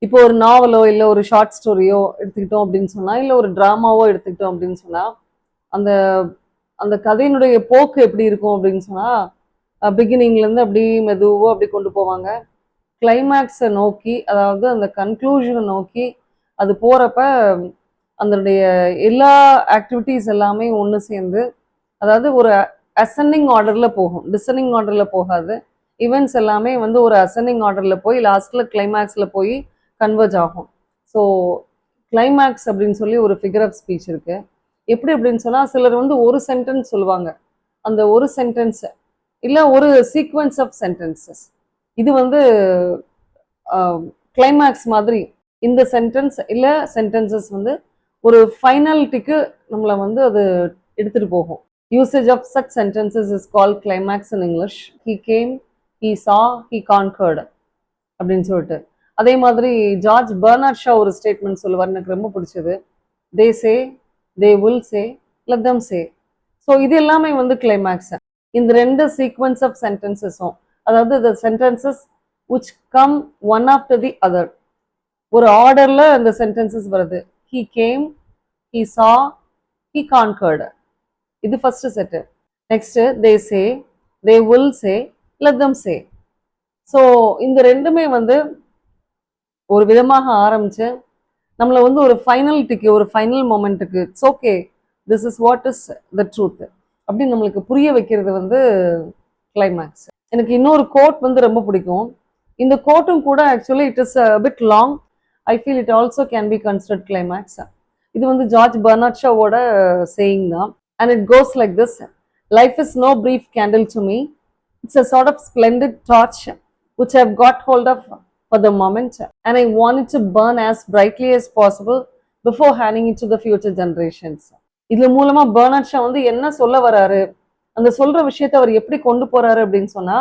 இப்போ ஒரு நாவலோ இல்லை ஒரு ஷார்ட் ஸ்டோரியோ எடுத்துக்கிட்டோம் அப்படின்னு சொன்னா, இல்லை ஒரு டிராமாவோ எடுத்துக்கிட்டோம் அப்படின்னு சொன்னா, அந்த அந்த கதையினுடைய போக்கு எப்படி இருக்கும் அப்படின்னு சொன்னா, பிகினிங்ல இருந்து அப்படி மெதுவா அப்படி கொண்டு போவாங்க. கிளைமேக்ஸை நோக்கி, அதாவது அந்த கன்க்ளூஷனை நோக்கி அது போறப்ப அதனுடைய எல்லா ஆக்டிவிட்டீஸ் எல்லாமே ஒன்று சேர்ந்து, அதாவது ஒரு அசெண்டிங் ஆர்டர்ல போகும், டிசெண்டிங் ஆர்டர்ல போகாது. ஈவெண்ட்ஸ் எல்லாமே வந்து ஒரு அசெண்டிங் ஆர்டர்ல போய் லாஸ்ட்ல கிளைமேக்ஸ்ல போய் கன்வெர்ஜ் ஆகும். ஸோ கிளைமேக்ஸ் அப்படின்னு சொல்லி ஒரு ஃபிகர் ஆஃப் ஸ்பீச் இருக்கு. எப்படி அப்படின்னு சொன்னா, சிலர் வந்து ஒரு சென்டென்ஸ் சொல்லுவாங்க. அந்த ஒரு சென்டென்ஸ் இல்ல ஒரு சீக்வென்ஸ் ஆஃப் சென்டென்சஸ், இது வந்து கிளைமேக்ஸ் மாதிரி. இந்த சென்டென்ஸ் இல்ல சென்டென்சஸ் வந்து ஒரு ஃபைனாலிட்டிக்கு நம்மளை வந்து அது எடுத்துட்டு போகும். Usage of such sentences is call climax in English. He came, he saw, he conquered அப்படின்னு சொல்லிட்டு. அதே மாதிரி ஜார்ஜ் பெர்னார்ட் ஷா ஒரு ஸ்டேட்மெண்ட் சொல்லுவார், எனக்கு ரொம்ப பிடிச்சது. They say, they will say, let them say. So இது எல்லாமே வந்து கிளைமேக்ஸ். இந்த ரெண்டு சீக்வன்ஸ் ஆஃப் சென்டென்சஸும், அதாவது த sentences which come one after the other, ஒரு ஆர்டர்ல அந்த சென்டென்சஸ் வருது. he came, he saw, he conquered. இது first set. Next they say, they will say, let them say. So இந்த ரெண்டுமே வந்து ஒரு விதமாக ஆரம்பிச்சு நம்மளை வந்து ஒரு ஃபைனலிட்டிக்கு, ஒரு ஃபைனல் மொமெண்ட்டுக்கு, it's okay, this is what is the truth அப்படின்னு நம்மளுக்கு புரிய வைக்கிறது வந்து கிளைமேக்ஸ். எனக்கு இன்னொரு கோட் வந்து ரொம்ப பிடிக்கும். இந்த கோட்டும் கூட actually it is bit long. I feel it also can be considered climax. இது வந்து ஜார்ஜ் பெர்னார்ட் ஷாவோட சேயிங் தான். And it goes like this: life is no brief candle to me, it's a sort of splendid torch which I've got hold of for the moment, and I want it to burn as brightly as possible before handing it to the future generations. இதுல மூலமா Bernard Shaw வந்து என்ன சொல்ல வராரு, அந்த சொல்ற விஷயத்தை அவர் எப்படி கொண்டு போறாரு அப்படின்னு சொன்னா,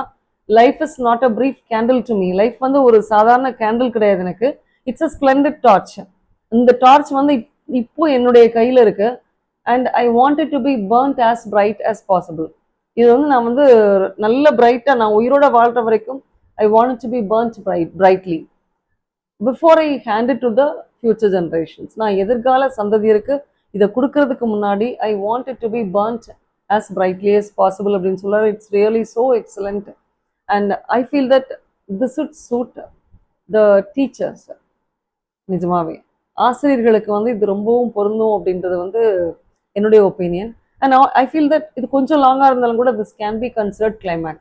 life is not a brief candle to me. Life வந்து ஒரு சாதாரண கேண்டில் கிடையாது எனக்கு. It's a splendid torch. இந்த டார்ச் வந்து இப்போ என்னுடைய கையில இருக்கு. And I want it to be burnt as bright as possible. இது வந்து நான் வந்து நல்ல பிரைட்டா, நான் உயிரோட வாழ்ற வரைக்கும் I want it to be burnt brightly before I hand it to the future generations. நான் எதிர்கால சந்ததியருக்கு இதை கொடுக்கறதுக்கு முன்னாடி I want it to be burnt as brightly as possible அப்படின்னு சொல்றாரு. It's really so excellent, and I feel that this would suit the teachers. நிஜமாவே ஆசிரியர்களுக்கு வந்து இது ரொம்பவும் பொருந்தும் அப்படின்றது வந்து என்னுடைய opinion. And I feel that இது கொஞ்சம் லாங்கா இருந்தாலும் கூட this can be considered climax.